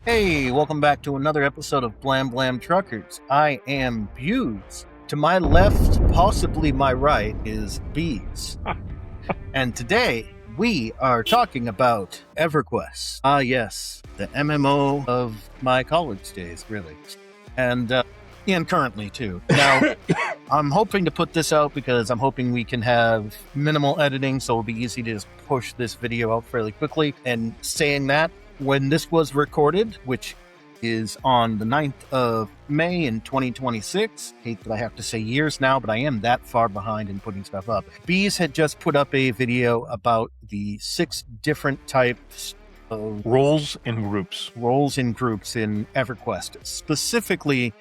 Hey, welcome back to another episode of Blam Blam Truckers. I am Buse. To my left, possibly my right, is Bees. And today, we are talking about Everquest. Ah, yes, the MMO of my college days, really. And currently, too. Now, I'm hoping to put this out because I'm hoping we can have minimal editing, so it'll be easy to just push this video out fairly quickly. And saying that, when this was recorded, which is on the 9th of May in 2026. Hate that I have to say years now, but I am that far behind in putting stuff up. Bees had just put up a video about the 6 different types of roles in groups in EverQuest, specifically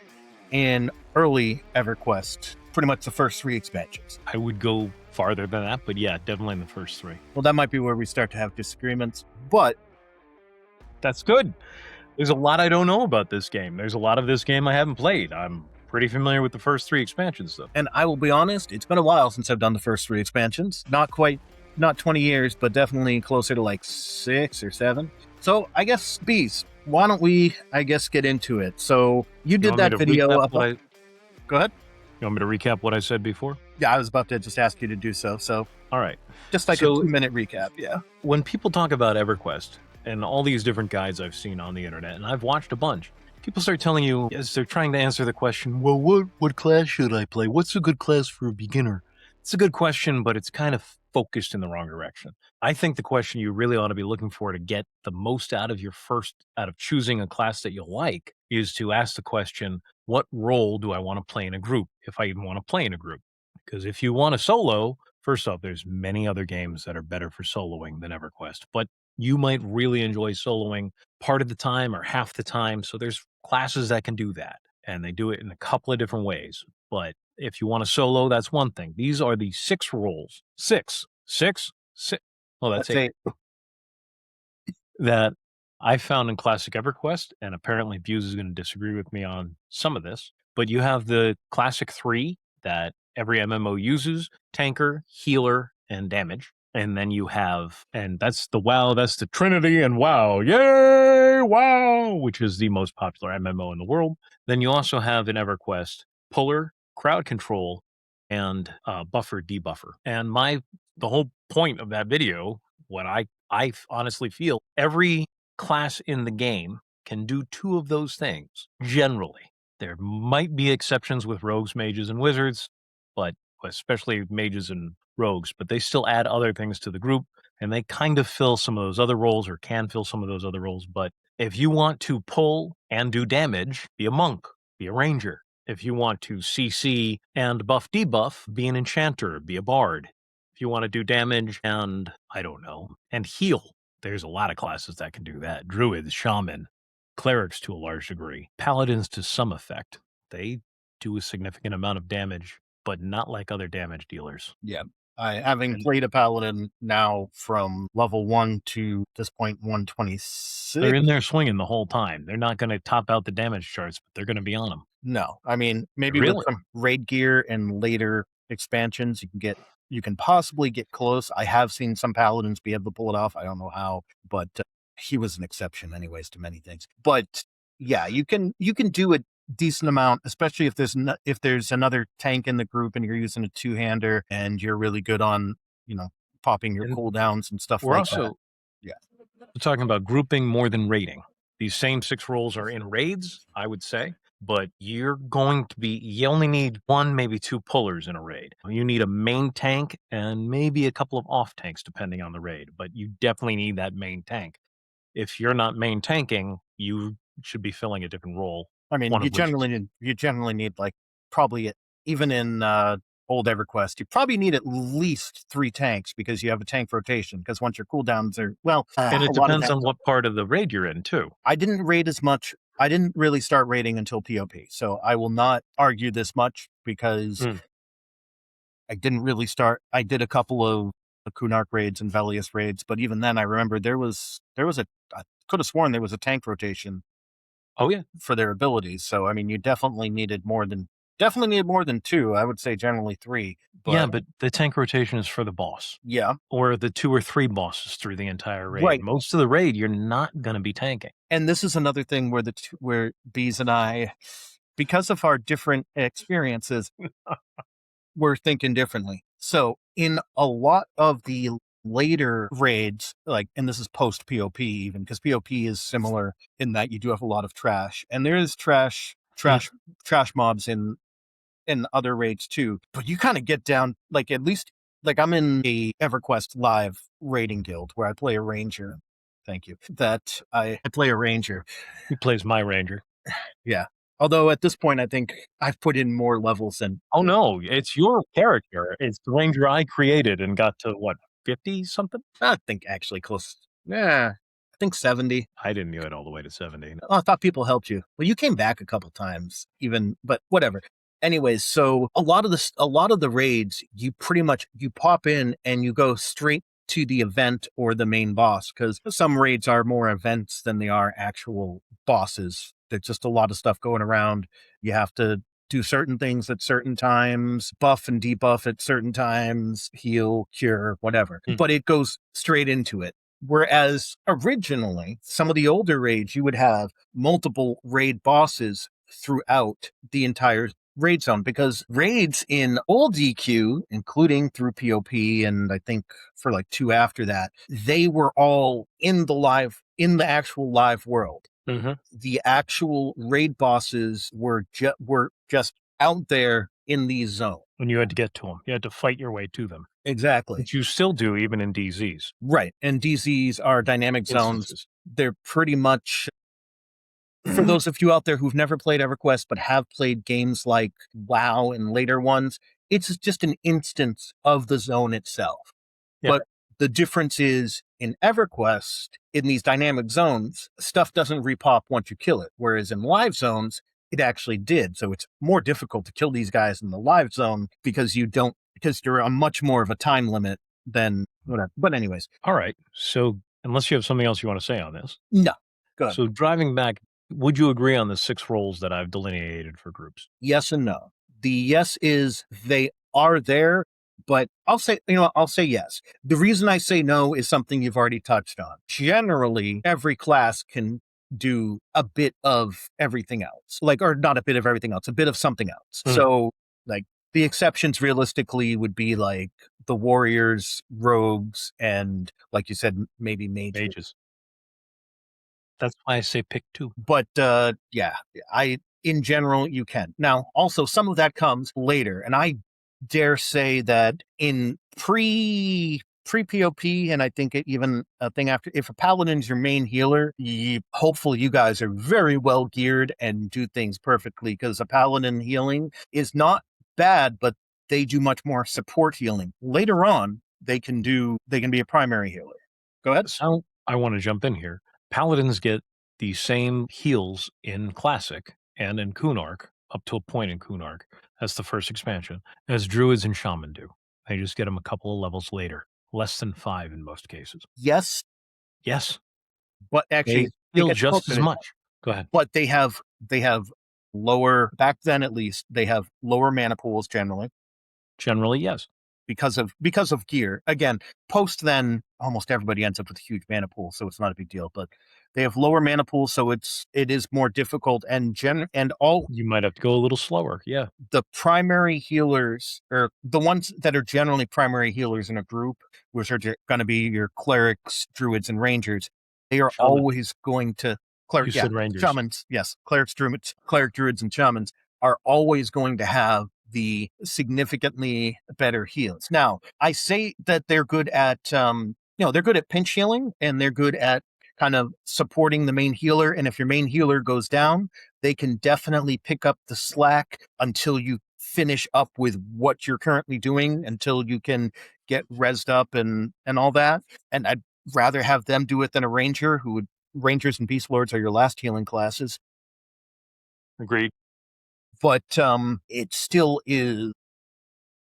in early EverQuest, pretty much the first 3 expansions. I would go farther than that, but yeah, definitely in the first 3. Well, that might be where we start to have disagreements, but that's good. There's a lot I don't know about this game. There's a lot of this game I haven't played. I'm pretty familiar with the first 3 expansions, though. And I will be honest, it's been a while since I've done the first 3 expansions. Not 20 years, but definitely closer to like 6 or 7. So I guess, Bees, why don't we, get into it? So you did that video up. Go ahead. You want me to recap what I said before? Yeah, I was about to just ask you to do so. So all right. Just like a 2-minute recap, yeah. When people talk about EverQuest and all these different guides I've seen on the internet, and I've watched a bunch, people start telling you, as they're trying to answer the question, well, what class should I play? What's a good class for a beginner? It's a good question, but it's kind of focused in the wrong direction. I think the question you really ought to be looking for to get the most out of choosing a class that you like is to ask the question, what role do I want to play in a group, if I even want to play in a group? Because if you want to solo, first off, there's many other games that are better for soloing than EverQuest, but you might really enjoy soloing part of the time or half the time. So there's classes that can do that, and they do it in a couple of different ways. But if you want to solo, that's one thing. These are the 6 roles. Six. Oh, that's 8. That I found in classic EverQuest, and apparently Buse is going to disagree with me on some of this. But you have the classic 3 that every MMO uses: tanker, healer, and damage. And then you have, and that's the Trinity and WoW. Yay, WoW, which is the most popular MMO in the world. Then you also have in EverQuest puller, crowd control, and buffer, debuffer. And the whole point of that video, what I honestly feel, every class in the game can do 2 of those things, generally. There might be exceptions with rogues, mages, and wizards, but especially mages and rogues, but they still add other things to the group, and they kind of fill some of those other roles, or can fill some of those other roles. But if you want to pull and do damage, be a monk, be a ranger. If you want to CC and buff debuff, be an enchanter, be a bard. If you want to do damage and, and heal, there's a lot of classes that can do that. Druids, shaman, clerics to a large degree, paladins to some effect. They do a significant amount of damage, but not like other damage dealers. Yeah. Having played a paladin now from level 1 to this point 126. They're in there swinging the whole time. They're not going to top out the damage charts, but they're going to be on them. No. I mean, maybe with some raid gear and later expansions, you can possibly get close. I have seen some paladins be able to pull it off. I don't know how, but he was an exception anyways to many things. But yeah, you can do a decent amount, especially if there's another tank in the group and you're using a 2-hander and you're really good on, popping your cooldowns and stuff like that. Yeah. We're talking about grouping more than raiding. These same 6 roles are in raids, I would say, but you only need 1, maybe 2 pullers in a raid. You need a main tank and maybe a couple of off tanks depending on the raid, but you definitely need that main tank. If you're not main tanking, you should be filling a different role. I mean, you generally need like probably even in old EverQuest, you probably need at least 3 tanks because you have a tank rotation. Because once your cooldowns are and it depends on what part of the raid you're in too. I didn't raid as much. I didn't really start raiding until POP, so I will not argue this much because I didn't really start. I did a couple of the Kunark raids and Velius raids, but even then, I remember I could have sworn there was a tank rotation. Oh yeah, for their abilities. So I mean, you definitely needed more than Definitely need more than 2. I would say generally 3. Yeah, But but the tank rotation is for the boss, yeah, or the 2 or 3 bosses through the entire raid. right. Most of the raid, you're not gonna be tanking. And this is another thing where where Bees and I, because of our different experiences, we're thinking differently. So in a lot of the later raids, like, and this is post POP even, because POP is similar in that you do have a lot of trash, and there is trash mobs in other raids too. But you kind of get down, like, at least, like, I'm in a EverQuest live raiding guild where I play a ranger. Thank you. That I play a ranger. Who plays my ranger? Yeah. Although at this point, I think I've put in more levels than Oh, no, it's your character. It's the ranger I created and got to, what, 50 something? I think actually close. Yeah, I think 70. I didn't get all the way to 70. Oh, I thought people helped you. Well, you came back a couple times, even, but whatever. Anyways, so a lot of the raids, you pretty much you pop in and you go straight to the event or the main boss, because some raids are more events than they are actual bosses. There's just a lot of stuff going around. You have to do certain things at certain times, buff and debuff at certain times, heal, cure, whatever. But it goes straight into it. Whereas originally, some of the older raids, you would have multiple raid bosses throughout the entire raid zone, because raids in old EQ, including through POP and I think for like 2 after that, they were all in the actual live world. The actual raid bosses were just out there in these zones. When you had to get to them, you had to fight your way to them, Exactly. which you still do even in DZs. Right. And DZs are dynamic zones. Instances. They're pretty much, for those of you out there who've never played EverQuest but have played games like WoW and later ones, it's just an instance of the zone itself. Yeah. But the difference is in EverQuest, in these dynamic zones, stuff doesn't repop once you kill it. Whereas in live zones, it actually did. So it's more difficult to kill these guys in the live zone because you're on much more of a time limit than whatever. But anyways. All right. So unless you have something else you want to say on this. No. Go ahead. So driving back, would you agree on the 6 roles that I've delineated for groups? Yes and no. The yes is they are there, but I'll say yes. The reason I say no is something you've already touched on. Generally, every class can do a bit of everything else, or not a bit of everything else, a bit of something else. So, like, the exceptions realistically would be like the warriors, rogues, and, like you said, maybe mages. That's why I say pick 2. But yeah, in general, you can. Now, also, some of that comes later, and I dare say that in pre POP, and I think even a thing after, if a paladin's your main healer, hopefully you guys are very well geared and do things perfectly, because a paladin healing is not bad, but they do much more support healing. Later on, they can be a primary healer. Go ahead. So I want to jump in here. Paladins get the same heals in Classic and in Kunark, up to a point in Kunark, as the first expansion, as Druids and Shaman do. They just get them a couple of levels later, less than 5 in most cases. Yes. Yes. But actually, they heal just as much. Go ahead. But they have lower, back then at least, they have lower mana pools generally. Generally, yes. Because of gear. Again, post then, almost everybody ends up with a huge mana pool, so it's not a big deal. But they have lower mana pools, so it is more difficult. And you might have to go a little slower. Yeah. The primary healers, or the ones that are generally primary healers in a group, which are going to be your clerics, druids, and rangers, they are always going to Rangers. Shamans, yes, clerics, druids, and shamans are always going to have the significantly better heals. Now, I say that they're good at, they're good at pinch healing, and they're good at kind of supporting the main healer. And if your main healer goes down, they can definitely pick up the slack until you finish up with what you're currently doing, until you can get rezzed up and all that. And I'd rather have them do it than a ranger, Rangers and Beast Lords are your last healing classes. Agreed. But it still is.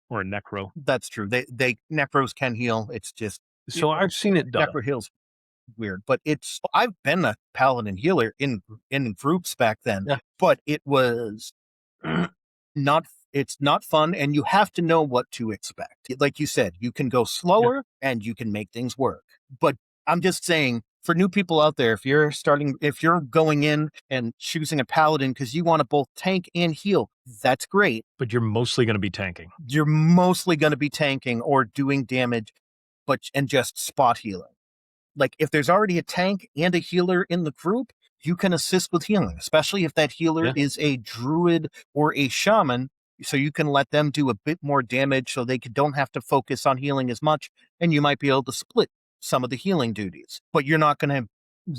Or a necro. That's true. They necros can heal. It's just, so I've seen it done. Necro heals weird, but I've been a paladin healer in groups back then. Yeah. But it was not it's not fun, and you have to know what to expect. Like you said, you can go Yeah. slower and you can make things work. But I'm just saying, for new people out there, if you're going in and choosing a paladin because you want to both tank and heal, that's great. But you're mostly going to be tanking. You're mostly going to be tanking or doing damage, and just spot healing. Like, if there's already a tank and a healer in the group, you can assist with healing, especially if that healer Yeah. is a druid or a shaman. So you can let them do a bit more damage so they don't have to focus on healing as much. And you might be able to split some of the healing duties, but you're not going to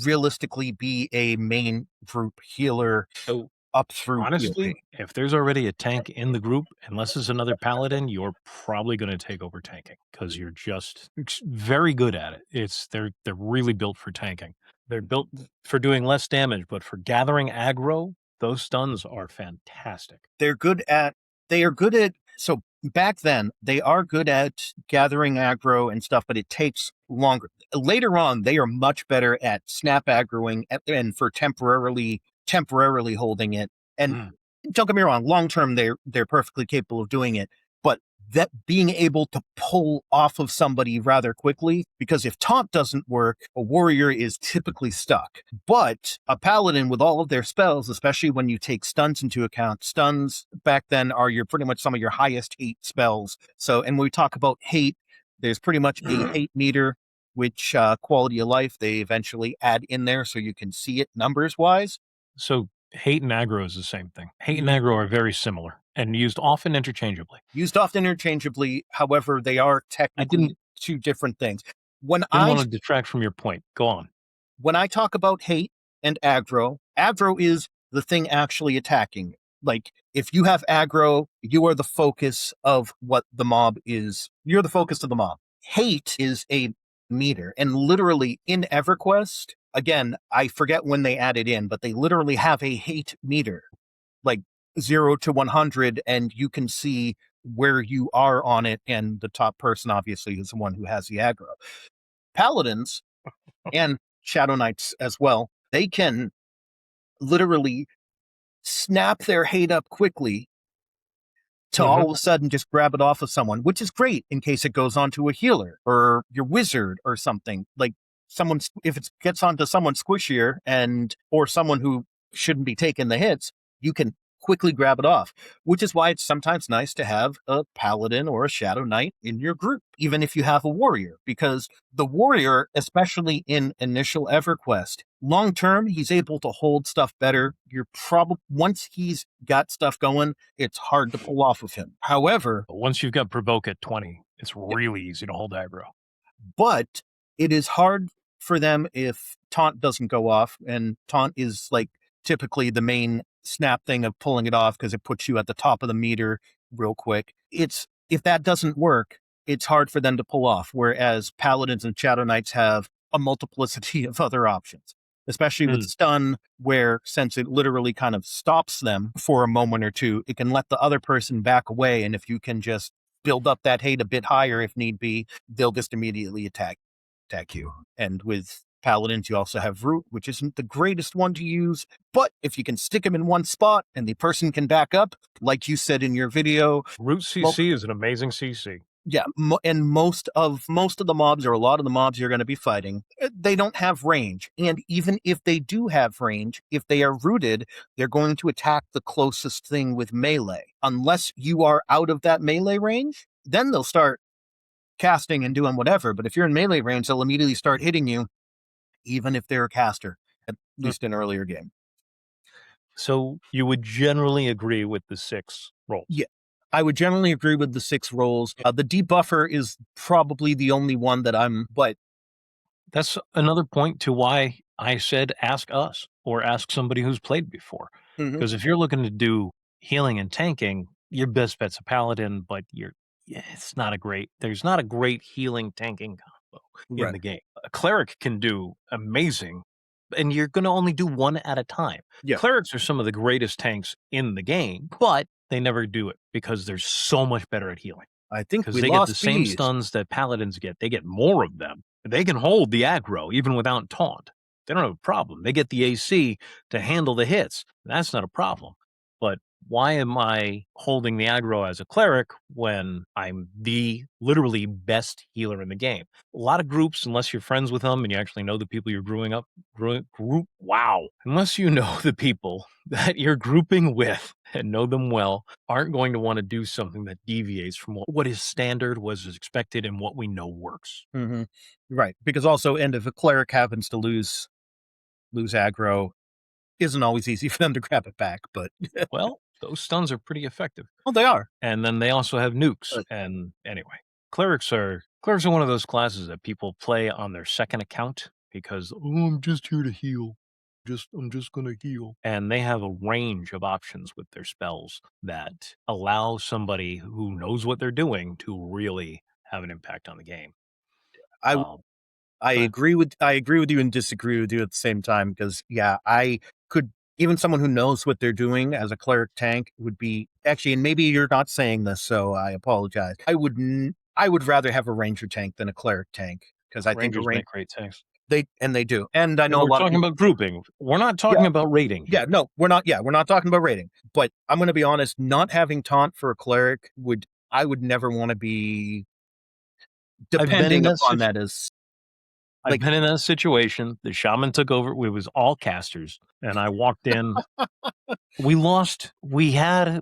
realistically be a main group healer So up through honestly, PvP. if there's already a tank in the group, unless it's another paladin, you're probably going to take over tanking because you're just very good at it. They're really built for tanking. They're built for doing less damage, but for gathering aggro, those stuns are fantastic. They're good at they are good at so back then they are good at gathering aggro and stuff, but it takes longer. Later on, they are much better at snap aggroing and for temporarily holding it. And Mm. don't get me wrong, long term they're perfectly capable of doing it, but that being able to pull off of somebody rather quickly, because if taunt doesn't work, a warrior is typically stuck. But a paladin with all of their spells, especially when you take stuns into account, stuns back then are pretty much some of your highest hate spells. So, and when we talk about hate, there's pretty much a hate meter, which quality of life they eventually add in there so you can see it numbers wise. So hate and aggro is the same thing. Hate and Mhm. aggro are very similar and used often interchangeably. Used often interchangeably, however, they are I technically two different things. When didn't I want to detract from your point. Go on. when I talk about hate and aggro, aggro is the thing actually attacking. Like, if you have aggro, you are the focus of what the mob is. You're the focus of the mob. Hate is a meter. And literally in Everquest, again, I forget when they added in, but they literally have a hate meter, like 0 to 100, and you can see where you are on it. And the top person, obviously, is the one who has the aggro. Paladins and Shadow Knights as well, they can literally snap their hate up quickly to Mhm. all of a sudden just grab it off of someone, which is great in case it goes onto a healer or your wizard or something. Like, if it gets onto someone squishier or someone who shouldn't be taking the hits, you can quickly grab it off, which is why it's sometimes nice to have a paladin or a shadow knight in your group, even if you have a warrior, because the warrior, especially in initial EverQuest, long term, he's able to hold stuff better. You're probably once he's got stuff going, it's hard to pull off of him. However, But once you've got provoke at 20, it's really easy to hold aggro. but it is hard for them if taunt doesn't go off, and taunt is like typically the main snap thing of pulling it off because it puts you at the top of the meter real quick. It's if that doesn't work, it's hard for them to pull off. Whereas paladins and shadow knights have a multiplicity of other options, especially with Mm. stun, where since it literally kind of stops them for a moment or two, it can let the other person back away. And if you can just build up that hate a bit higher if need be, they'll just immediately attack you. And with paladins, you also have root, which isn't the greatest one to use, but if you can stick them in one spot and the person can back up, like you said in your video, Root well, CC is an amazing CC. yeah, and most of the mobs, or a lot of the mobs you're going to be fighting, they don't have range. And even if they do have range, if they are rooted, they're going to attack the closest thing with melee. Unless you are out of that melee range, then they'll start casting and doing whatever. But if you're in melee range, they'll immediately start hitting you, even if they're a caster, at Mm. least in earlier game. So you would generally agree with the 6 roles. Yeah, I would generally agree with the 6 roles. The debuffer is probably the only one that but That's another point to why I said ask us or ask somebody who's played before. Mhm. Because if you're looking to do healing and tanking, your best bet's a paladin, but there's not a great healing tanking combo in Right. the game. A cleric can do amazing, and you're going to only do one at a time. Yeah. Clerics are some of the greatest tanks in the game, but they never do it because they're so much better at healing. I think Because we they get the lost same bees. stuns that paladins get. They get more of them. They can hold the aggro even without taunt. They don't have a problem. They get the AC to handle the hits. That's not a problem. But why am I holding the aggro as a cleric when I'm the literally best healer in the game? A lot of groups, unless you're friends with them and you actually know the people you're unless you know the people that you're grouping with and know them well, aren't going to want to do something that deviates from what is standard, what is expected, and what we know works. Hmm. Right. Because also, and if a cleric happens to lose aggro, isn't always easy for them to grab it back. But Well, those stuns are pretty effective. well, they are. And then they also have nukes. But And anyway, clerics are one of those classes that people play on their second account because I'm just here to heal. I'm just gonna heal. And they have a range of options with their spells that allow somebody who knows what they're doing to really have an impact on the game. I Um, I go ahead. agree with you and disagree with you at the same time because yeah, I could even someone who knows what they're doing as a cleric tank would be actually, and maybe you're not saying this, so I apologize. I would rather have a ranger tank than a cleric tank because I think a Rangers range make great tanks. they do, and I And know a we're lot of talking people. about grouping. We're not Yeah, talking about rating yeah, here. no, we're not. Yeah, we're not talking about rating, but I'm going to be honest. Not having taunt for a cleric would I would never want to be I've been in depending that upon situation. that as I've like been in that situation. The shaman took over. It was all casters, and I walked in. We had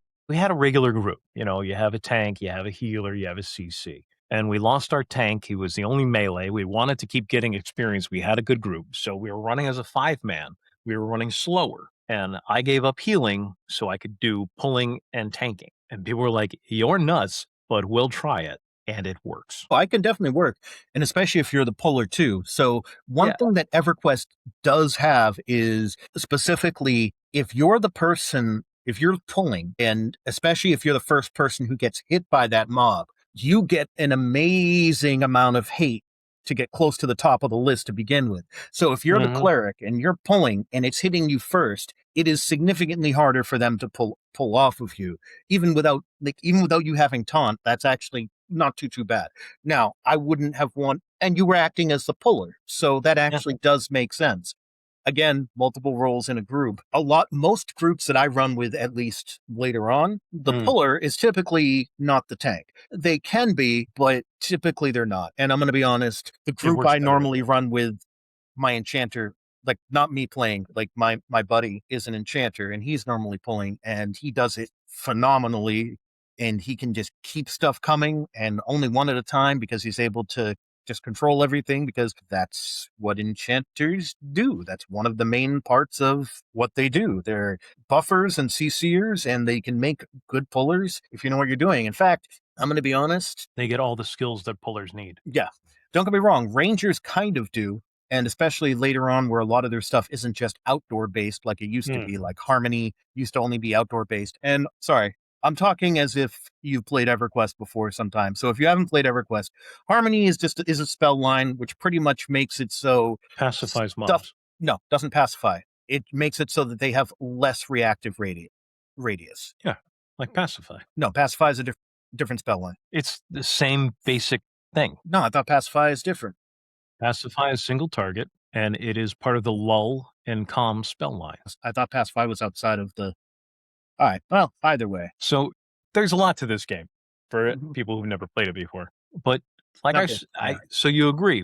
a regular group. You know, you have a tank, you have a healer, you have a CC. And we lost our tank. He was the only melee. We wanted to keep getting experience. We had a good group. So we were running as a 5-man. We were running slower. And I gave up healing so I could do pulling and tanking. And people were like, "You're nuts, but we'll try it." And it works. I can definitely work, and especially if you're the puller too. So one Yeah. thing that EverQuest does have is specifically if you're the person, if you're pulling, and especially if you're the first person who gets hit by that mob, you get an amazing amount of hate to get close to the top of the list to begin with. So if you're the Hmm. cleric and you're pulling and it's hitting you first, it is significantly harder for them to pull off of you, even without you having taunt. That's actually not too bad. Now, I wouldn't have and you were acting as the puller, so that Yeah. actually does make sense. Again, multiple roles in a group. Most groups that I run with, at least later on, the Mm. puller is typically not the tank. They can be, but typically they're not. And I'm going to be honest, the It group works I better that normally way. run with, my enchanter, like not me playing, like my buddy is an enchanter and he's normally pulling and he does it phenomenally, and he can just keep stuff coming and only one at a time because he's able to just control everything because that's what enchanters do. That's one of the main parts of what they do. They're buffers and CCers and they can make good pullers if you know what you're doing. In fact, I'm going to be honest, They get all the skills that pullers need. yeah. Don't get me wrong, Rangers kind of do, and especially later on where a lot of their stuff isn't just outdoor based like it used to Mm. be, like Harmony used to only be outdoor based. And sorry, I'm talking as if you've played EverQuest before sometime. So if you haven't played EverQuest, Harmony is a spell line which pretty much makes it so Pacifies stuff mobs. no, doesn't pacify. It makes it so that they have less reactive radius. Yeah, like pacify. No, pacify is a different spell line. It's the same basic thing. No, I thought pacify is different. Pacify is single target, and it is part of the lull and calm spell line. I thought pacify was outside of the. All right. Well, either way. So there's a lot to this game for Mhm. people who've never played it before. But like Okay. All right. so you agree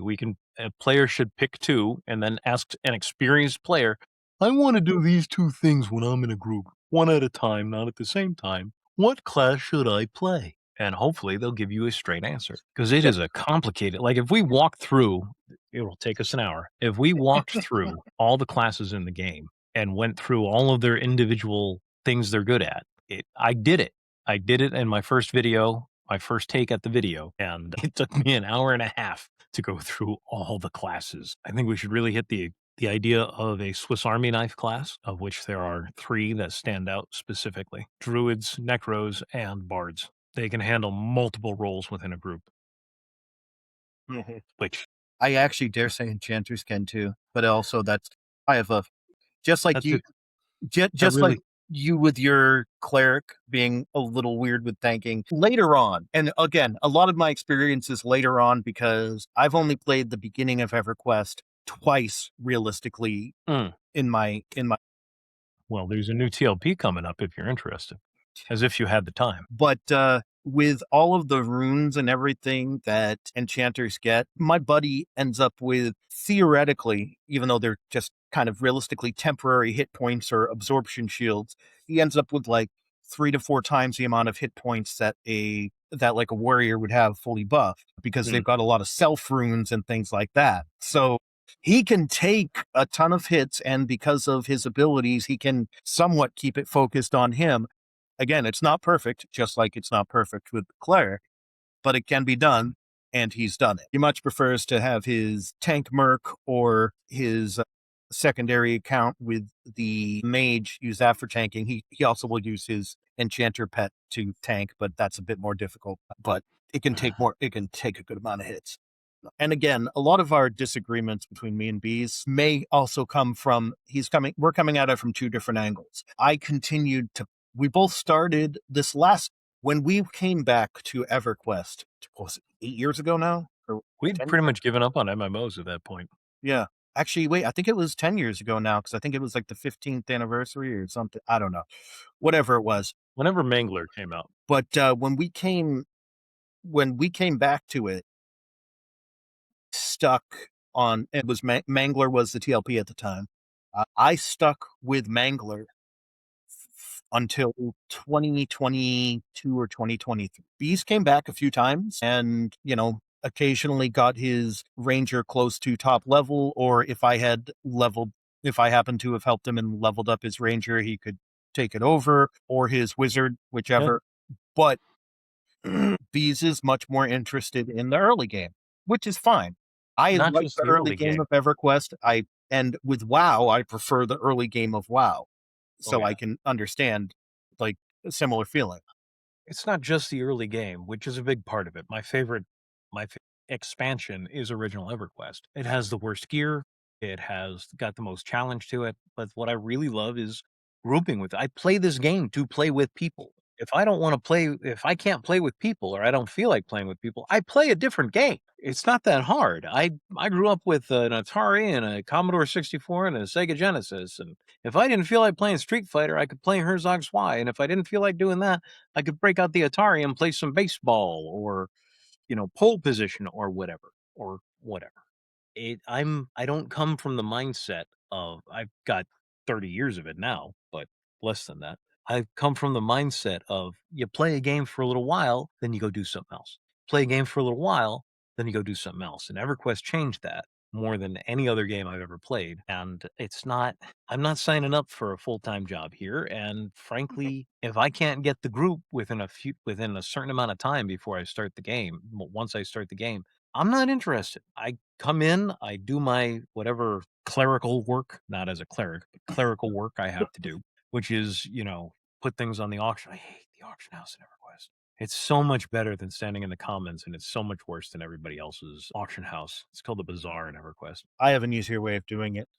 a player should pick two and then ask an experienced player, I want to do these two things when I'm in a group, one at a time, not at the same time. What class should I play? And hopefully they'll give you a straight answer because it Yeah. is a complicated, like if we walk through, it'll take us an hour. If we walked through all the classes in the game and went through all of their individual things they're good at, I did it. I did it in my first video, my first take at the video, and it took me an hour and a half to go through all the classes. I think we should really hit the idea of a Swiss Army knife class, of which there are 3 that stand out specifically: druids, necros, and bards. They can handle multiple roles within a group, Mhm. which I actually dare say enchanters can too, but also that's I have a just like that's you, it. That just like really you with your cleric being a little weird with tanking later on. And again, a lot of my experiences later on because I've only played the beginning of EverQuest twice realistically mm. in my Well, there's a new TLP coming up if you're interested. As if you had the time. But with all of the runes and everything that enchanters get, my buddy ends up with, theoretically, even though they're just kind of realistically temporary hit points or absorption shields, he ends up with like 3 to 4 times the amount of hit points that like a warrior would have fully buffed, because they've got a lot of self runes and things like that. So he can take a ton of hits, and because of his abilities, he can somewhat keep it focused on him. Again, it's not perfect, just like it's not perfect with Claire, but it can be done, and he's done it. He much prefers to have his tank merc or his secondary account with the mage use that for tanking. He also will use his enchanter pet to tank, but that's a bit more difficult. But it can take a good amount of hits. And again, a lot of our disagreements between me and Bees may also come from we're coming at it from two different angles. We both started this when we came back to EverQuest, was it 8 years ago now? Or We'd 10 pretty much given up on MMOs at that point. Yeah. Actually, wait, I think it was 10 years ago now, because I think it was like the 15th anniversary or something. I don't know. Whatever it was. Whenever Mangler came out. But when we came back to it, stuck on it was Mangler was the TLP at the time. I stuck with Mangler until 2022 or 2023. Beast came back a few times, and occasionally got his ranger close to top level, or if I happened to have helped him and leveled up his ranger, he could take it over, or his wizard, whichever. Yeah. But Bees is much more interested in the early game, which is fine. I Not like just the early game of EverQuest. And with WoW, I prefer the early game of WoW. So I can understand like a similar feeling. It's not just the early game, which is a big part of it. My expansion is original EverQuest. It has the worst gear. It has got the most challenge to it. But what I really love is grouping with. I play this game to play with people. If I can't play with people, or I don't feel like playing with people, I play a different game. It's not that hard. I grew up with an Atari and a Commodore 64 and a Sega Genesis, and if I didn't feel like playing Street Fighter, I could play Herzog Zwei, and if I didn't feel like doing that, I could break out the Atari and play some baseball or pole position or whatever. I don't come from the mindset of, I've got 30 years of it now, but less than that. I've come from the mindset of, you play a game for a little while, then you go do something else. Play a game for a little while, then you go do something else. And EverQuest changed that more than any other game I've ever played. And I'm not signing up for a full-time job here. And frankly, if I can't get the group within a certain amount of time before I start the game, once I start the game, I'm not interested. I come in, I do my whatever clerical work, not as a cleric, but clerical work I have to do, which is, put things on the auction. I hate the auction house in EverQuest. It's so much better than standing in the commons, and it's so much worse than everybody else's auction house. It's called the Bazaar in EverQuest. I have an easier way of doing it.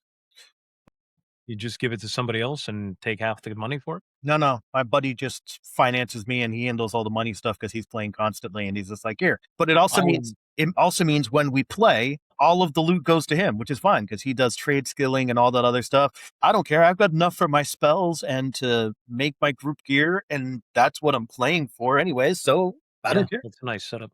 You just give it to somebody else and take half the money for it? No. My buddy just finances me, and he handles all the money stuff because he's playing constantly, and he's just like, here. But it also means when we play, all of the loot goes to him, which is fine because he does trade skilling and all that other stuff. I don't care. I've got enough for my spells and to make my group gear, and that's what I'm playing for anyway. So I don't care. It's a nice setup.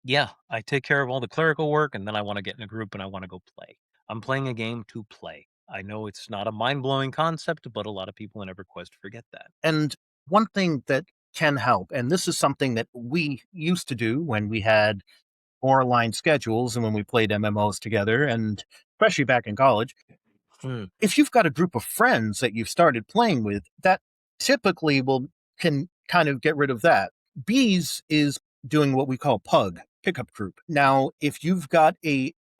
Yeah, I take care of all the clerical work, and then I want to get in a group and I want to go play. I'm playing a game to play. I know it's not a mind-blowing concept, but a lot of people in EverQuest forget that. And one thing that can help, and this is something that we used to do when we had more aligned schedules and when we played MMOs together, and especially back in college, if you've got a group of friends that you've started playing with, that typically can kind of get rid of that. Bees is doing what we call pug, pickup group. Now, if you've got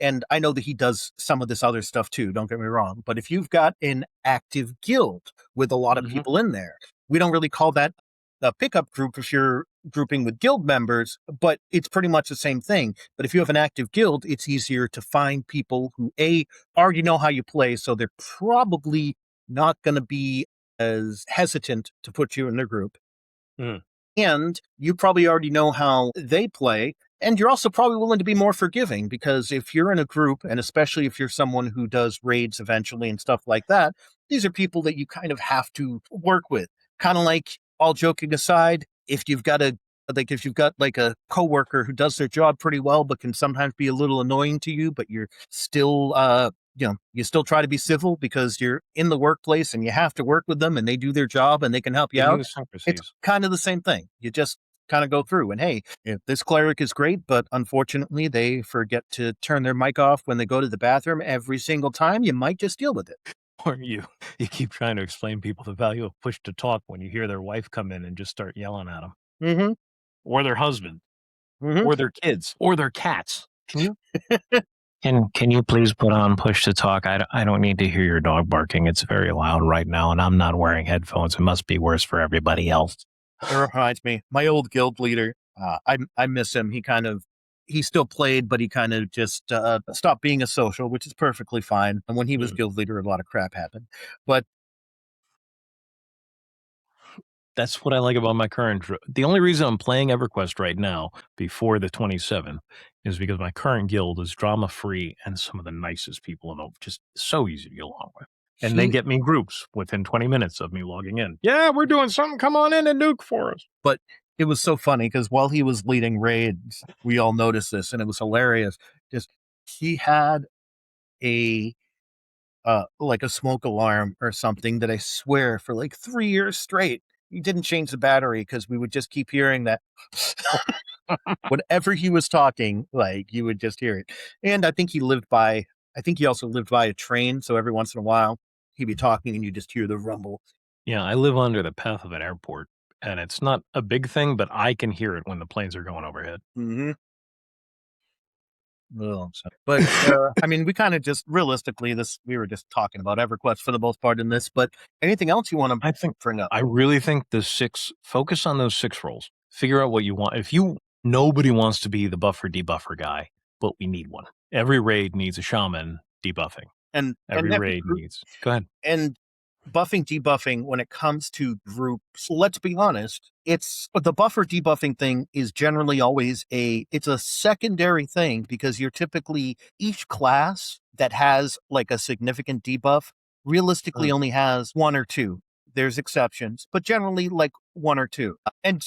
and I know that he does some of this other stuff too, don't get me wrong, but if you've got an active guild with a lot of people in there, we don't really call that a pickup group if you're grouping with guild members, but it's pretty much the same thing. But if you have an active guild, it's easier to find people who already know how you play, so they're probably not going to be as hesitant to put you in their group. And you probably already know how they play, and you're also probably willing to be more forgiving, because if you're in a group, and especially if you're someone who does raids eventually and stuff like that, these are people that you kind of have to work with. kind of like, all joking aside, if you've got like a coworker who does their job pretty well but can sometimes be a little annoying to you, but you're still you still try to be civil because you're in the workplace and you have to work with them and they do their job and they can help you out. It's Idiosyncrasies. kind of the same thing. You just kind of go through and, hey, if this cleric is great, but unfortunately they forget to turn their mic off when they go to the bathroom every single time, you might just deal with it. Or you keep trying to explain people the value of push to talk when you hear their wife come in and just start yelling at them, Mm-hmm. or their husband, Mm-hmm. or their kids, or their cats. Can you please put on push to talk? I don't need to hear your dog barking. It's very loud right now, and I'm not wearing headphones. It must be worse for everybody else. It reminds me, my old guild leader. I miss him. He still played, but he kind of just stopped being a social, which is perfectly fine. And when he was guild leader, a lot of crap happened. But That's what I like about my current. The only reason I'm playing EverQuest right now before the 27th is because my current guild is drama free and some of the nicest people in the just so easy to get along with. And they he, get me groups within 20 minutes of me logging in. Yeah, we're doing something. Come on in and nuke for us. but it was so funny because while he was leading raids, we all noticed this, and it was hilarious. Just he had a like a smoke alarm or something that I swear for like 3 years straight. He didn't change the battery because we would just keep hearing that. Whenever he was talking, like you would just hear it. And I think he also lived by a train. So every once in a while he'd be talking and you just hear the rumble. Yeah, I live under the path of an airport, and it's not a big thing, but I can hear it when the planes are going overhead. Mm-hmm. Well, So but I mean, we kind of just realistically, we were just talking about EverQuest for the most part in this, but anything else you want to I think bring up? I really think focus on those 6 roles. Figure out what you want. Nobody wants to be the buffer debuffer guy, but we need one. Every raid needs a shaman debuffing. And Every that raid needs. Go ahead. and buffing debuffing when it comes to groups, let's be honest, it's the buffer debuffing thing is generally always it's a secondary thing because you're typically each class that has like a significant debuff realistically only has one or two. There's exceptions, but generally like one or two.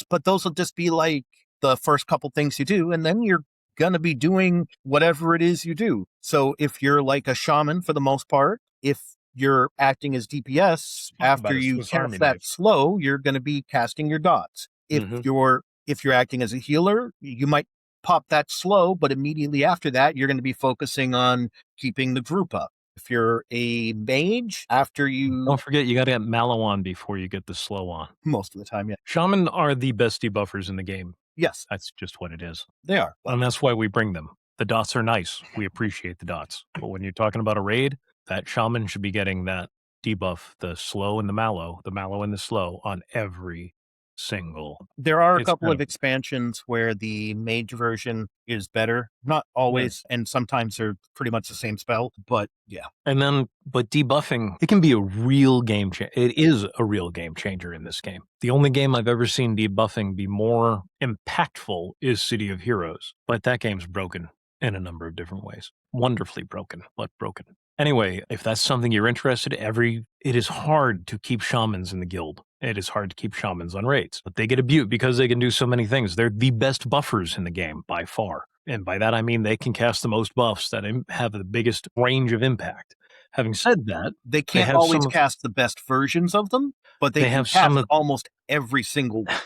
But those will just be like the first couple things you do, and then you're gonna be doing whatever it is you do. So if you're like a shaman for the most part, if you're acting as DPS, after About a you Swiss Army cast that knife. slow, you're going to be casting your dots. Mhm. If you're acting as a healer, you might pop that slow, but immediately after that, you're going to be focusing on keeping the group up. If you're a mage, after you Don't forget, you got to get Mallow on before you get the slow on. most of the time, yeah, Shaman are the best debuffers in the game. yes, That's just what it is. they are. And that's why we bring them. The dots are nice. We appreciate the dots. But when you're talking about a raid, that shaman should be getting that debuff, the slow and the mallow and the slow on every single. There are a It's couple kind of of expansions where the mage version is better. Not always, and sometimes they're pretty much the same spell, but yeah. but debuffing, it can be a real game changer. It is a real game changer in this game. The only game I've ever seen debuffing be more impactful is City of Heroes, but that game's broken in a number of different ways. Wonderfully broken, but broken. Anyway, if that's something you're interested in, it is hard to keep shamans in the guild. It is hard to keep shamans on raids, but they get abused because they can do so many things. They're the best buffers in the game by far. And by that, I mean they can cast the most buffs that have the biggest range of impact. Having said that, They they can't have always some. cast the best versions of them, but they They can have some cast of. almost every single one.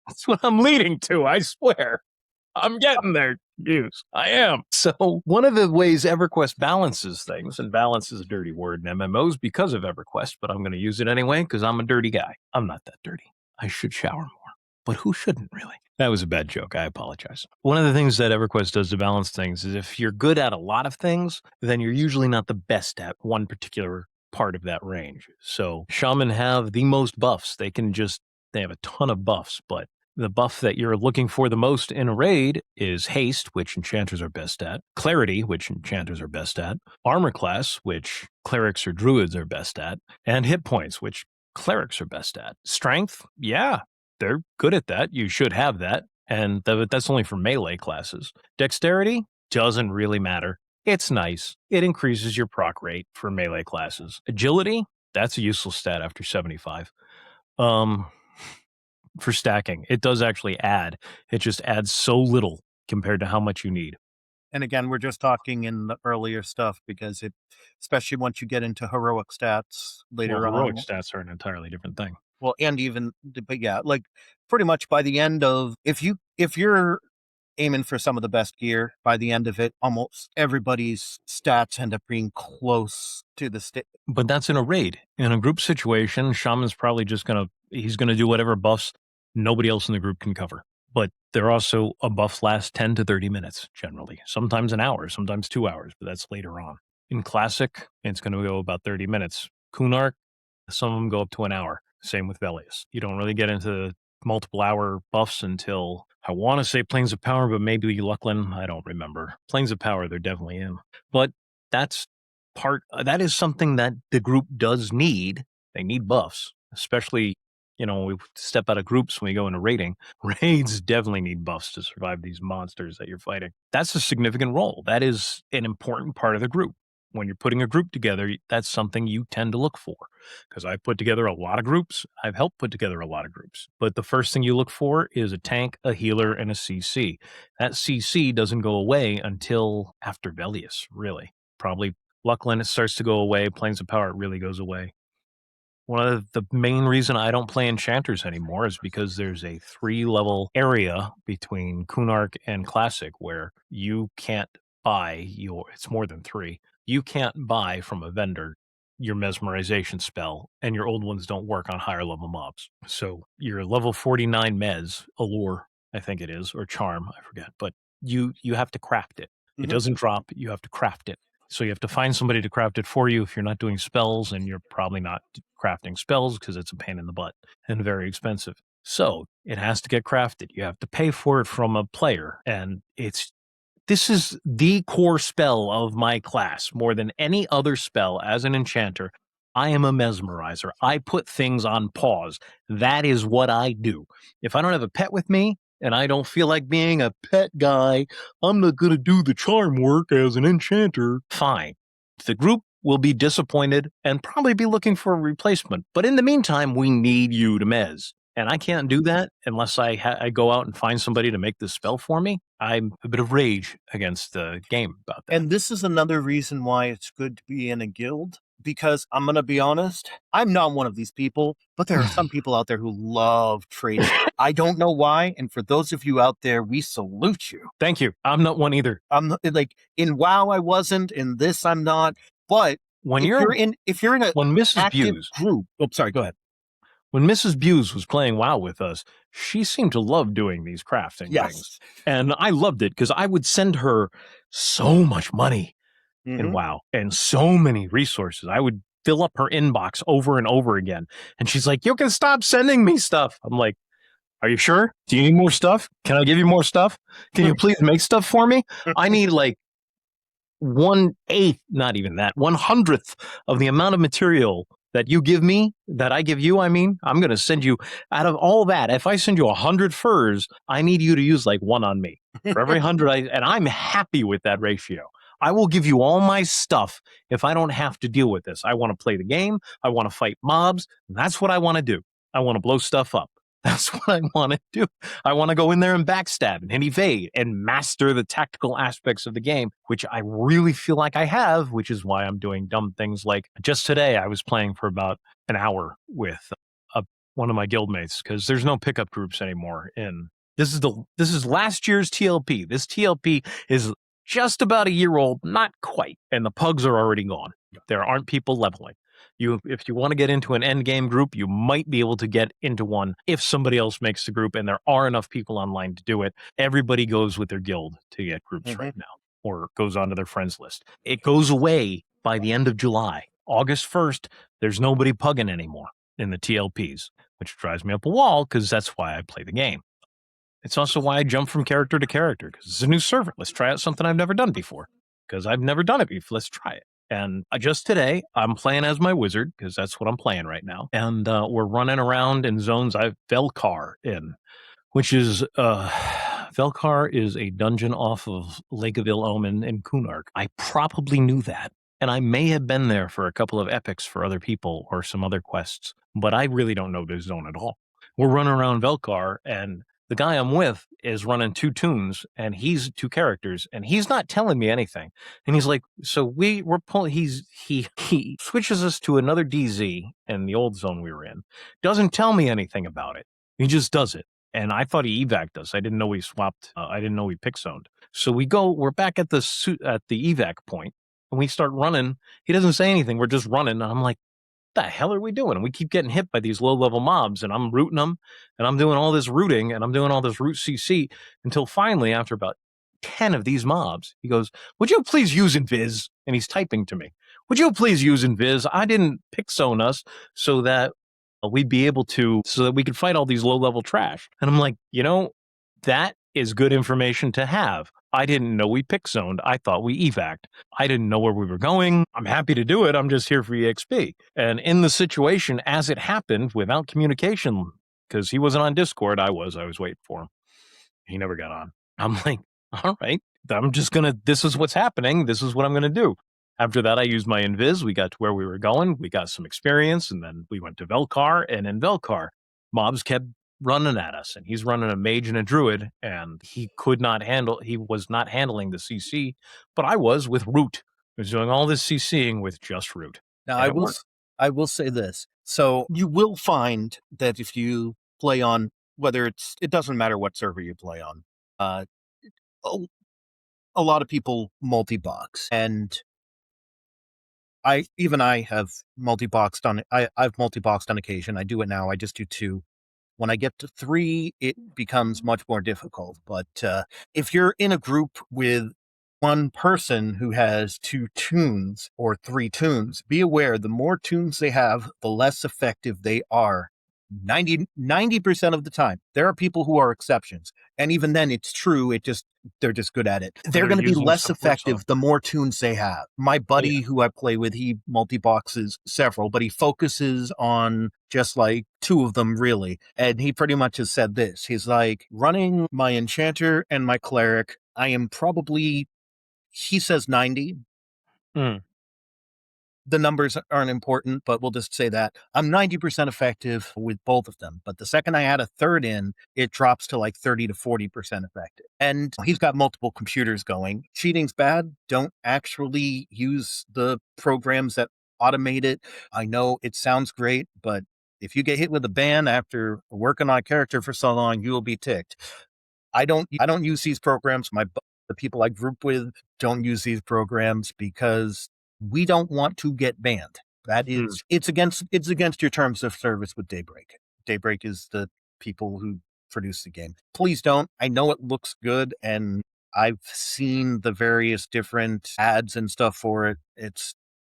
That's what I'm leading to. I swear. I'm getting there, Buse. I am. So one of the ways EverQuest balances things, and balance is a dirty word in MMOs because of EverQuest, but I'm going to use it anyway because I'm a dirty guy. I'm not that dirty. I should shower more, but who shouldn't really? That was a bad joke. I apologize. One of the things that EverQuest does to balance things is if you're good at a lot of things, then you're usually not the best at one particular part of that range. So Shaman have the most buffs. They have a ton of buffs, but the buff that you're looking for the most in a raid is Haste, which enchanters are best at, Clarity, which enchanters are best at, Armor Class, which clerics or druids are best at, and Hit Points, which clerics are best at. Strength, yeah, they're good at that. You should have that, and that's only for melee classes. Dexterity doesn't really matter. It's nice. It increases your proc rate for melee classes. Agility, that's a useless stat after 75. Um, for stacking, it does actually add. It just adds so little compared to how much you need. And again, we're just talking in the earlier stuff because especially once you get into heroic stats Well, later heroic on, stats are an entirely different thing. well, and even, but yeah, like pretty much by the end of, if you're aiming for some of the best gear, by the end of it, almost everybody's stats end up being close to the state. But that's in a raid. In a group situation, Shaman's probably just he's gonna do whatever buffs nobody else in the group can cover. But they're also a buff lasts 10 to 30 minutes generally. Sometimes an hour, sometimes 2 hours, but that's later on. In classic, it's gonna go about 30 minutes. Kunark, some of them go up to an hour. Same with Velius. You don't really get into multiple hour buffs until I want to say Planes of Power, but maybe Lucklin. I don't remember. Planes of Power, they're definitely in. But that's that is something that the group does need. They need buffs, especially, we step out of groups when we go into raiding. Raids definitely need buffs to survive these monsters that you're fighting. That's a significant role. That is an important part of the group. When you're putting a group together, that's something you tend to look for. Because I've put together a lot of groups. I've helped put together a lot of groups. But the first thing you look for is a tank, a healer, and a CC. That CC doesn't go away until after Velius, really. Probably Lucklin, it starts to go away. Planes of Power, it really goes away. One of the main reason I don't play enchanters anymore is because there's a 3-level area between Kunark and Classic where you can't buy it's more than 3. You can't buy from a vendor your mesmerization spell, and your old ones don't work on higher level mobs. So your level 49 mes, allure, I think it is, or charm, I forget, but you have to craft it. It doesn't drop, you have to craft it. So you have to find somebody to craft it for you if you're not doing spells, and you're probably not crafting spells because it's a pain in the butt and very expensive. So it has to get crafted. You have to pay for it from a player, and this is the core spell of my class more than any other spell as an enchanter. I am a mesmerizer. I put things on pause. That is what I do. If I don't have a pet with me and I don't feel like being a pet guy, I'm not going to do the charm work as an enchanter. Fine. The group will be disappointed and probably be looking for a replacement. But in the meantime, we need you to mez. And I can't do that unless I go out and find somebody to make this spell for me. I'm a bit of rage against the game about that. And this is another reason why it's good to be in a guild, because I'm going to be honest, I'm not one of these people, but there are some people out there who love trading. I don't know why. And for those of you out there, we salute you. Thank you. I'm not one either. I'm like, in WoW, I wasn't. In this, I'm not. But When if you're in a when Mrs. active Buse, group, oh, sorry, go ahead. when Mrs. Buse was playing WoW with us, she seemed to love doing these crafting things. And I loved it because I would send her so much money in WoW and so many resources. I would fill up her inbox over and over again. And she's like, "You can stop sending me stuff." I'm like, "Are you sure? Do you need more stuff? Can I give you more stuff? Can you please make stuff for me? I need like 1/8, not even that, 1/100th of the amount of material that you give me, that I give you. I mean, I'm going to send you out of all that. If I send you 100 furs, I need you to use like 1 on me for every 100. And I'm happy with that ratio. I will give you all my stuff if I don't have to deal with this. I want to play the game. I want to fight mobs. That's what I want to do. I want to blow stuff up. That's what I want to do. I want to go in there and backstab and evade and master the tactical aspects of the game, which I really feel like I have, which is why I'm doing dumb things like just today I was playing for about an hour with one of my guildmates because there's no pickup groups anymore. This is last year's TLP. This TLP is just about a year old, not quite, and the pugs are already gone. There aren't people leveling. If you want to get into an end game group, you might be able to get into one if somebody else makes the group and there are enough people online to do it. Everybody goes with their guild to get groups right now, or goes onto their friends list. It goes away by the end of July. August 1st, there's nobody pugging anymore in the TLPs, which drives me up a wall because that's why I play the game. It's also why I jump from character to character because it's a new server. Let's try out something I've never done before because I've never done it before. Let's try it. And just today, I'm playing as my wizard because that's what I'm playing right now. And we're running around in zones I've Velkar in, which is Velkar is a dungeon off of Lake of Ill Omen in Kunark. I probably knew that And I may have been there for a couple of epics for other people or some other quests, but I really don't know this zone at all. We're running around Velkar, and the guy I'm with is running 2 tunes, and he's 2 characters, and he's not telling me anything. And he's like, so we're pulling. He switches us to another DZ in the old zone we were in. Doesn't tell me anything about it. He just does it. And I thought he evac'd us. I didn't know we swapped. I didn't know we pick zoned. So we're back at the evac point, and we start running. He doesn't say anything. We're just running. And I'm like, what the hell are we doing? And we keep getting hit by these low level mobs, and I'm rooting them, and I'm doing all this rooting, and I'm doing all this root CC until finally, after about 10 of these mobs, he goes, would you please use Invis? And he's typing to me. Would you please use Invis? I didn't pick zone us so that we'd be able to, so that we could fight all these low level trash. And I'm like, that is good information to have. I didn't know we pick zoned. I thought we evac'd. I didn't know where we were going. I'm happy to do it. I'm just here for EXP. And in the situation, as it happened, without communication, because he wasn't on Discord, I was waiting for him. He never got on. I'm like, all right, this is what's happening. This is what I'm going to do. After that, I used my Invis. We got to where we were going. We got some experience, and then we went to Velkar. And in Velkar, mobs kept running at us, and he's running a mage and a druid, and he was not handling the CC, but I was with root. I was doing all this CCing with just root. Now, I will say this. So you will find that if you play on, it doesn't matter what server you play on, a lot of people multi-box, and I have multi-boxed on. I've multi-boxed on occasion. I do it now. I just do 2. When I get to 3, it becomes much more difficult. But if you're in a group with one person who has 2 tunes or 3 tunes, be aware the more tunes they have, the less effective they are. 90% of the time. There are people who are exceptions. And even then, it's true. They're just good at it. They're going to be less effective the more tunes they have. My buddy who I play with, he multi-boxes several, but he focuses on just like 2 of them, really. And he pretty much has said this. He's like, running my enchanter and my cleric, I am probably, he says 90. The numbers aren't important, but we'll just say that I'm 90% effective with both of them. But the second I add a third in, it drops to like 30 to 40% effective. And he's got multiple computers going. Cheating's bad. Don't actually use the programs that automate it. I know it sounds great, but if you get hit with a ban after working on a character for so long, you will be ticked. I don't use these programs. The people I group with don't use these programs because we don't want to get banned. That is, it's against your terms of service with Daybreak. Daybreak is the people who produce the game. Please don't. I know it looks good, and I've seen the various different ads and stuff for it.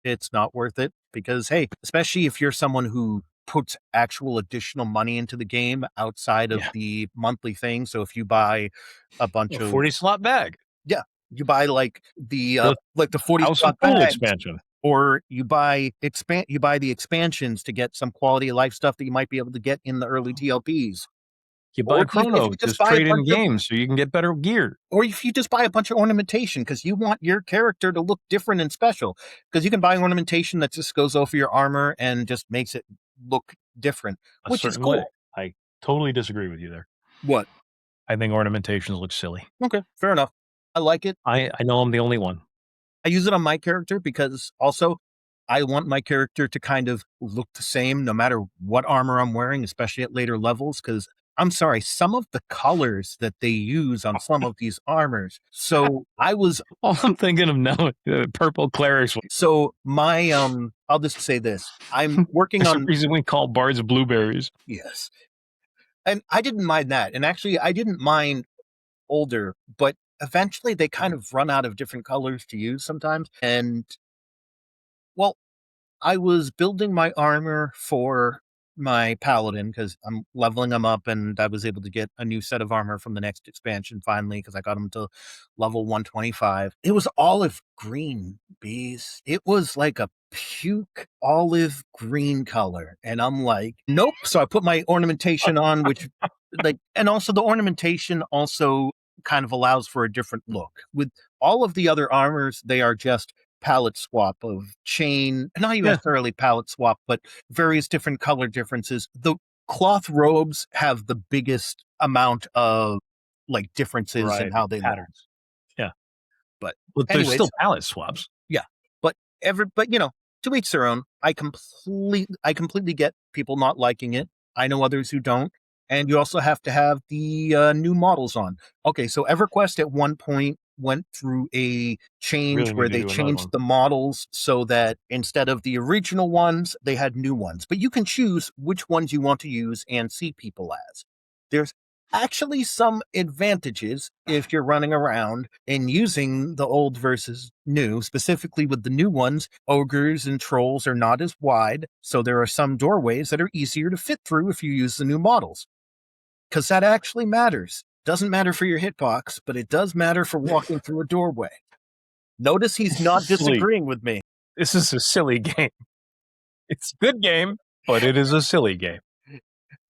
It's not worth it because, hey, especially if you're someone who puts actual additional money into the game outside of the monthly thing. So if you buy a bunch of 40 slot bag. Yeah. You buy like the 40 House slot of Pool bags, expansion, or you buy the expansions to get some quality of life stuff that you might be able to get in the early TLPs. You buy Chrono, just trade in games so you can get better gear. Or if you just buy a bunch of ornamentation because you want your character to look different and special, because you can buy ornamentation that just goes over your armor and just makes it look different, which is cool. I totally disagree with you there. What? I think ornamentations look silly. Okay, fair enough. I like it. I know I'm the only one. I use it on my character because also I want my character to kind of look the same no matter what armor I'm wearing, especially at later levels, because I'm sorry, some of the colors that they use on some of these armors. So all I'm thinking of now, purple clerics. So my, I'll just say this. I'm working on the reason we call bards blueberries. Yes. And I didn't mind that. And actually I didn't mind older, but eventually they kind of run out of different colors to use sometimes. And well, I was building my armor for my paladin because I'm leveling them up, and I was able to get a new set of armor from the next expansion finally because I got them to level 125. It was olive green, Bees. It was like a puke olive green color. And I'm like, nope. So I put my ornamentation on, which and also the ornamentation also kind of allows for a different look. With all of the other armors, they are just palette swap of chain, not even Yeah. necessarily palette swap, but various different color differences. The cloth robes have the biggest amount of like differences in how they look. patterns. Yeah, But but there's anyways, still palette swaps. yeah. But you know, to each their own. I completely get people not liking it. I know others who don't. And you also have to have the new models on. Okay, so EverQuest at one point went through a change Really where need to they do another changed one. the models so that instead of the original ones, they had new ones. But you can choose which ones you want to use and see people as. There's actually some advantages if you're running around and using the old versus new. Specifically with the new ones, ogres and trolls are not as wide, so there are some doorways that are easier to fit through if you use the new models, because that actually matters. Doesn't matter for your hitbox, but it does matter for walking through a doorway. Notice he's not disagreeing with me. This is a silly game. It's a good game, but it is a silly game.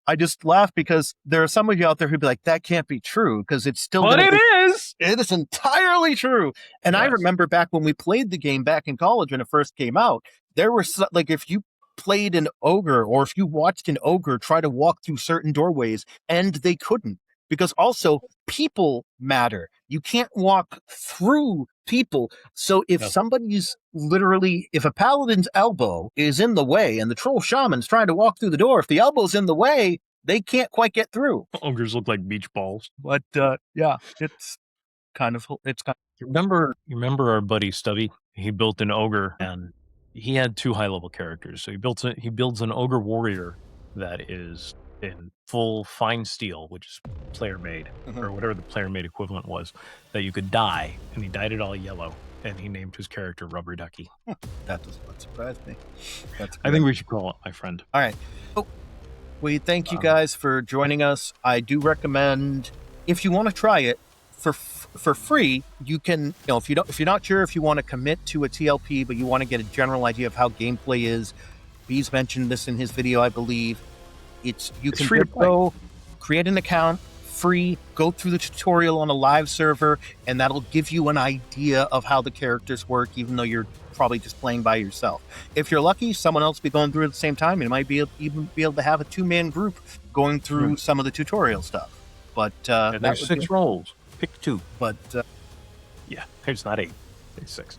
I just laugh because there are some of you out there who'd be like, that can't be true, because it's still But going to it be. is. It is entirely true. And I Yes. remember back when we played the game back in college when it first came out, there were like, if you played an ogre or if you watched an ogre try to walk through certain doorways and they couldn't, because also people matter. You can't walk through people. So if No. somebody's literally, if a paladin's elbow is in the way and the troll shaman's trying to walk through the door, if the elbow's in the way, they can't quite get through. Ogres look like beach balls. But yeah, it's kind of. You remember our buddy Stubby? He built an ogre, and he had 2 high-level characters. So he builds an ogre warrior that is in full fine steel, which is player made, or whatever the player made equivalent was, that you could dye, and he dyed it all yellow, and he named his character Rubber Ducky. That does not surprise me. That's I think we should call it my friend. all right. Oh, we thank you guys for joining us. I do recommend, if you want to try it for free, you can. If you're not sure if you want to commit to a TLP, but you want to get a general idea of how gameplay is. Bees mentioned this in his video, I believe. It's free to just play. go create an account, free, go through the tutorial on a live server, and that'll give you an idea of how the characters work, even though you're probably just playing by yourself. If you're lucky, someone else will be going through it at the same time. You might even be able to have a 2-man group going through some of the tutorial stuff. But And there's 6 roles. Pick 2. But Yeah, it's not 8. It's 6.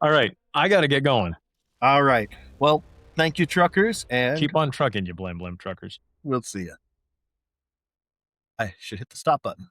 All right, I got to get going. all right. Well, thank you, truckers, and Keep on trucking, you Blam Blam truckers. we'll see you. I should hit the stop button.